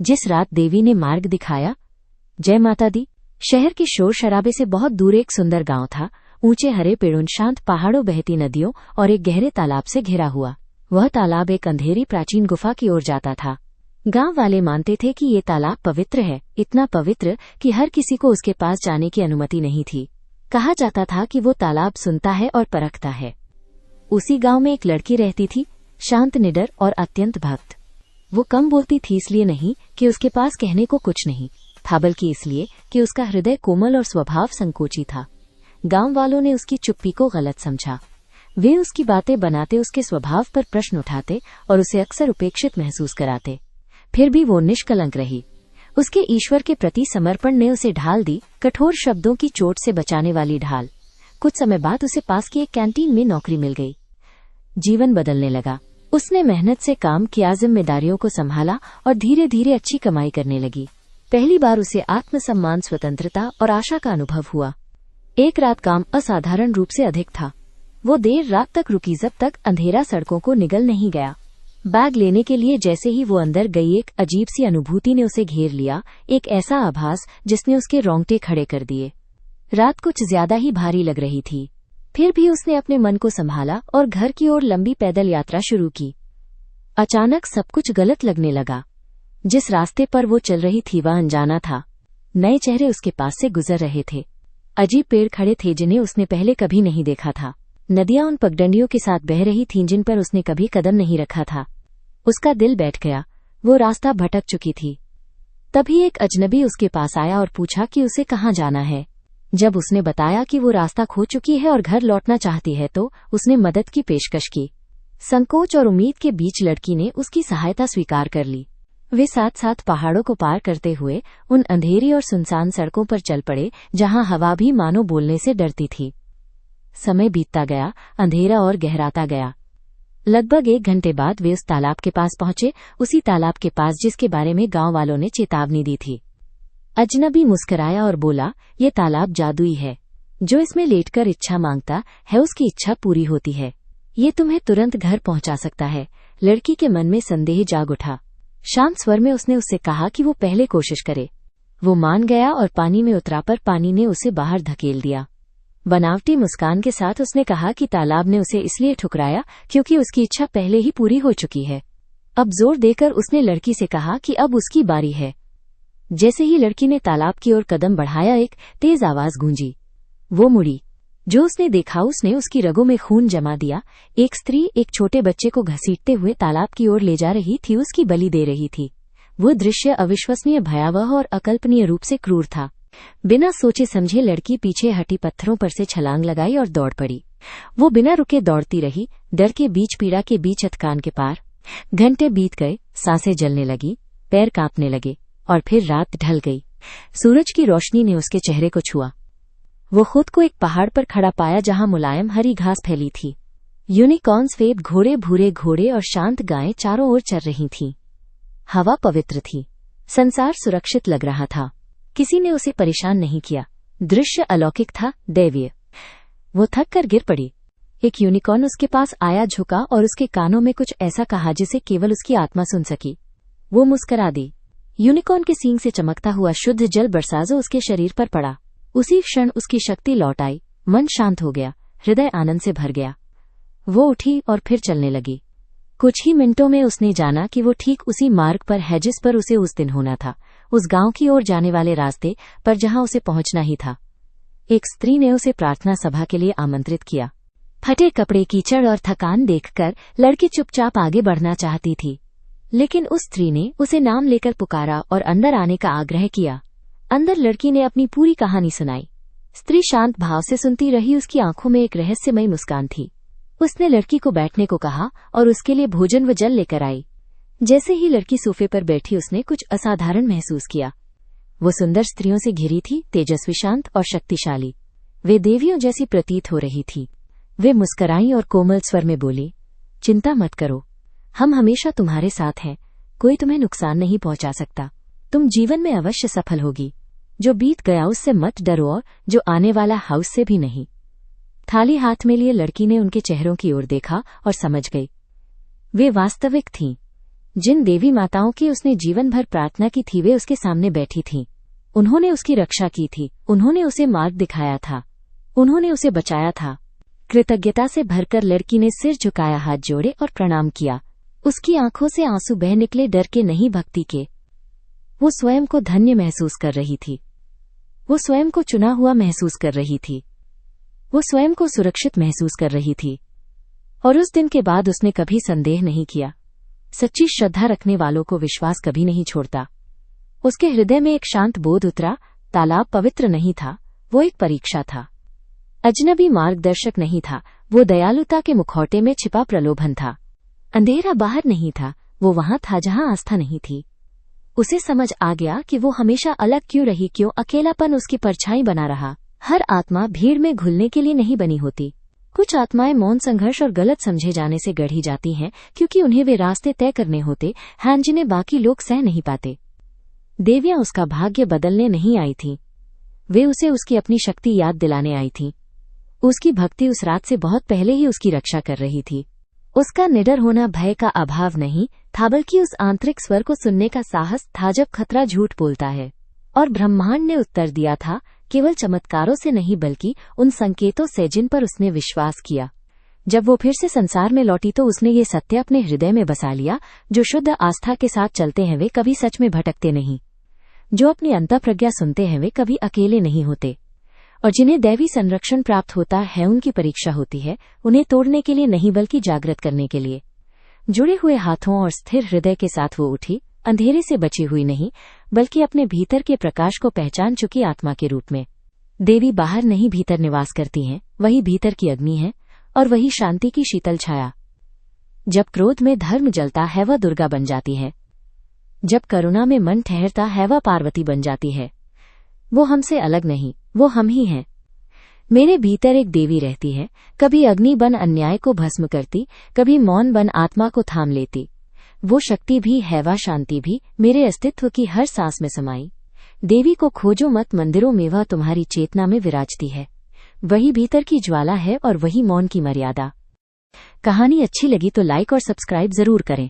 जिस रात देवी ने मार्ग दिखाया। जय माता दी। शहर के शोर शराबे से बहुत दूर एक सुंदर गांव था। ऊंचे हरे पेड़ों, शांत पहाड़ों, बहती नदियों और एक गहरे तालाब से घिरा हुआ। वह तालाब एक अंधेरी प्राचीन गुफा की ओर जाता था। गांव वाले मानते थे कि ये तालाब पवित्र है, इतना पवित्र कि हर किसी को उसके पास जाने की अनुमति नहीं थी। कहा जाता था कि वो तालाब सुनता है और परखता है। उसी गांव में एक लड़की रहती थी, शांत, निडर और अत्यंत भक्त। वो कम बोलती थी इसलिए नहीं कि उसके पास कहने को कुछ नहीं था, बल्कि इसलिए कि उसका हृदय कोमल और स्वभाव संकोची था। गांव वालों ने उसकी चुप्पी को गलत समझा। वे उसकी बातें बनाते, उसके स्वभाव पर प्रश्न उठाते और उसे अक्सर उपेक्षित महसूस कराते। फिर भी वो निष्कलंक रही। उसके ईश्वर के प्रति समर्पण ने उसे ढाल दी, कठोर शब्दों की चोट से बचाने वाली ढाल। कुछ समय बाद उसे पास की एक कैंटीन में नौकरी मिल गई। जीवन बदलने लगा। उसने मेहनत से काम किया, जिम्मेदारियों को संभाला और धीरे धीरे अच्छी कमाई करने लगी। पहली बार उसे आत्मसम्मान, स्वतंत्रता और आशा का अनुभव हुआ। एक रात काम असाधारण रूप से अधिक था। वो देर रात तक रुकी जब तक अंधेरा सड़कों को निगल नहीं गया। बैग लेने के लिए जैसे ही वो अंदर गई, एक अजीब सी अनुभूति ने उसे घेर लिया, एक ऐसा आभास जिसने उसके रोंगटे खड़े कर दिए। रात कुछ ज्यादा ही भारी लग रही थी। फिर भी उसने अपने मन को संभाला और घर की ओर लंबी पैदल यात्रा शुरू की। अचानक सब कुछ गलत लगने लगा। जिस रास्ते पर वो चल रही थी वह अनजाना था। नए चेहरे उसके पास से गुजर रहे थे। अजीब पेड़ खड़े थे जिन्हें उसने पहले कभी नहीं देखा था। नदियां उन पगडंडियों के साथ बह रही थीं जिन पर उसने कभी कदम नहीं रखा था। उसका दिल बैठ गया। वो रास्ता भटक चुकी थी। तभी एक अजनबी उसके पास आया और पूछा कि उसे कहाँ जाना है। जब उसने बताया कि वो रास्ता खो चुकी है और घर लौटना चाहती है तो उसने मदद की पेशकश की। संकोच और उम्मीद के बीच लड़की ने उसकी सहायता स्वीकार कर ली। वे साथ साथ पहाड़ों को पार करते हुए उन अंधेरी और सुनसान सड़कों पर चल पड़े जहां हवा भी मानो बोलने से डरती थी। समय बीतता गया, अंधेरा और गहराता गया। लगभग 1 घंटे बाद वे उस तालाब के पास पहुंचे, उसी तालाब के पास जिसके बारे में गांव वालों ने चेतावनी दी थी। अजनबी मुस्कुराया और बोला, ये तालाब जादुई है। जो इसमें लेटकर इच्छा मांगता है उसकी इच्छा पूरी होती है। ये तुम्हें तुरंत घर पहुंचा सकता है। लड़की के मन में संदेह जाग उठा। शांत स्वर में उसने उससे कहा कि वो पहले कोशिश करे। वो मान गया और पानी में उतरा, पर पानी ने उसे बाहर धकेल दिया। बनावटी मुस्कान के साथ उसने कहा कि तालाब ने उसे इसलिए ठुकराया क्योंकि उसकी इच्छा पहले ही पूरी हो चुकी है। अब जोर देकर उसने लड़की से कहा कि अब उसकी बारी है। जैसे ही लड़की ने तालाब की ओर कदम बढ़ाया, एक तेज आवाज गूंजी। वो मुड़ी। जो उसने देखा उसने उसकी रगों में खून जमा दिया। एक स्त्री एक छोटे बच्चे को घसीटते हुए तालाब की ओर ले जा रही थी, उसकी बलि दे रही थी। वो दृश्य अविश्वसनीय, भयावह और अकल्पनीय रूप से क्रूर था। बिना सोचे समझे लड़की पीछे हटी पत्थरों पर से छलांग लगाई और दौड़ पड़ी। वो बिना रुके दौड़ती रही, डर के बीच, पीड़ा के बीच, हथकान के पार। घंटे बीत गए, सांसें जलने लगी, पैर कांपने लगे और फिर रात ढल गई। सूरज की रोशनी ने उसके चेहरे को छुआ। वो खुद को एक पहाड़ पर खड़ा पाया जहां मुलायम हरी घास फैली थी। यूनिकॉर्न, सफेद घोड़े, भूरे घोड़े और शांत गायें चारों ओर चर रही थीं। हवा पवित्र थी। संसार सुरक्षित लग रहा था। किसी ने उसे परेशान नहीं किया। दृश्य अलौकिक था, दैवीय। वो थक कर गिर पड़ी। एक यूनिकॉर्न उसके पास आया, झुका और उसके कानों में कुछ ऐसा कहा जिसे केवल उसकी आत्मा सुन सकी। वो मुस्कुरा दी। यूनिकॉर्न के सींग से चमकता हुआ शुद्ध जल बरसाजो उसके शरीर पर पड़ा। उसी क्षण उसकी शक्ति लौट आई, मन शांत हो गया, हृदय आनंद से भर गया। वो उठी और फिर चलने लगी। कुछ ही मिनटों में उसने जाना कि वो ठीक उसी मार्ग पर है जिस पर उसे उस दिन होना था, उस गांव की ओर जाने वाले रास्ते पर जहां उसे पहुंचना ही था। एक स्त्री ने उसे प्रार्थना सभा के लिए आमंत्रित किया। फटे कपड़े, कीचड़ और थकान देखकर लड़की चुपचाप आगे बढ़ना चाहती थी, लेकिन उस स्त्री ने उसे नाम लेकर पुकारा और अंदर आने का आग्रह किया। अंदर लड़की ने अपनी पूरी कहानी सुनाई। स्त्री शांत भाव से सुनती रही, उसकी आंखों में एक रहस्यमयी मुस्कान थी। उसने लड़की को बैठने को कहा और उसके लिए भोजन व जल लेकर आई। जैसे ही लड़की सोफे पर बैठी उसने कुछ असाधारण महसूस किया। वो सुंदर स्त्रियों से घिरी थी, तेजस्वी, शांत और शक्तिशाली। वे देवियों जैसी प्रतीत हो रही थी। वे मुस्कराईं और कोमल स्वर में बोली, चिंता मत करो, हम हमेशा तुम्हारे साथ हैं। कोई तुम्हें नुकसान नहीं पहुंचा सकता। तुम जीवन में अवश्य सफल होगी। जो बीत गया उससे मत डरो और जो आने वाला है उससे भी नहीं। थाली हाथ में लिए लड़की ने उनके चेहरों की ओर देखा और समझ गई। वे वास्तविक थीं। जिन देवी माताओं की उसने जीवन भर प्रार्थना की थी वे उसके सामने बैठी थीं। उन्होंने उसकी रक्षा की थी, उन्होंने उसे मार्ग दिखाया था, उन्होंने उसे बचाया था। कृतज्ञता से भरकर लड़की ने सिर झुकाया, हाथ जोड़े और प्रणाम किया। उसकी आंखों से आंसू बह निकले, डर के नहीं भक्ति के। वो स्वयं को धन्य महसूस कर रही थी, वो स्वयं को चुना हुआ महसूस कर रही थी, वो स्वयं को सुरक्षित महसूस कर रही थी। और उस दिन के बाद उसने कभी संदेह नहीं किया। सच्ची श्रद्धा रखने वालों को विश्वास कभी नहीं छोड़ता। उसके हृदय में एक शांत बोध उतरा। तालाब पवित्र नहीं था, वो एक परीक्षा था। अजनबी मार्गदर्शक नहीं था, वो दयालुता के मुखौटे में छिपा प्रलोभन था। अंधेरा बाहर नहीं था, वो वहां था जहां आस्था नहीं थी। उसे समझ आ गया कि वो हमेशा अलग क्यों रही, क्यों अकेलापन उसकी परछाई बना रहा। हर आत्मा भीड़ में घुलने के लिए नहीं बनी होती। कुछ आत्माएं मौन, संघर्ष और गलत समझे जाने से गढ़ी जाती हैं, क्योंकि उन्हें वे रास्ते तय करने होते हैं जिन्हें बाकी लोग सह नहीं पाते। देवियां उसका भाग्य बदलने नहीं आई थीं, वे उसे उसकी अपनी शक्ति याद दिलाने आई थीं। उसकी भक्ति उस रात से बहुत पहले ही उसकी रक्षा कर रही थी। उसका निडर होना भय का अभाव नहीं था, बल्कि उस आंतरिक स्वर को सुनने का साहस था जब खतरा झूठ बोलता है। और ब्रह्मांड ने उत्तर दिया था, केवल चमत्कारों से नहीं बल्कि उन संकेतों से जिन पर उसने विश्वास किया। जब वो फिर से संसार में लौटी तो उसने ये सत्य अपने हृदय में बसा लिया, जो शुद्ध आस्था के साथ चलते हैं वे कभी सच में भटकते नहीं, जो अपनी अंतःप्रज्ञा सुनते हैं वे कभी अकेले नहीं होते, और जिन्हें दैवी संरक्षण प्राप्त होता है उनकी परीक्षा होती है उन्हें तोड़ने के लिए नहीं बल्कि जागृत करने के लिए। जुड़े हुए हाथों और स्थिर हृदय के साथ वो उठी, अंधेरे से बची हुई नहीं बल्कि अपने भीतर के प्रकाश को पहचान चुकी आत्मा के रूप में। देवी बाहर नहीं भीतर निवास करती हैं, वही भीतर की अग्नि है और वही शांति की शीतल छाया। जब क्रोध में धर्म जलता है वह दुर्गा बन जाती है, जब करुणा में मन ठहरता है वह पार्वती बन जाती है। वो हमसे अलग नहीं, वो हम ही हैं। मेरे भीतर एक देवी रहती है, कभी अग्नि बन अन्याय को भस्म करती, कभी मौन बन आत्मा को थाम लेती। वो शक्ति भी है, वह शांति भी, मेरे अस्तित्व की हर सांस में समाई। देवी को खोजो मत मंदिरों में, वह तुम्हारी चेतना में विराजती है। वही भीतर की ज्वाला है और वही मौन की मर्यादा। कहानी अच्छी लगी तो लाइक और सब्सक्राइब जरूर करें।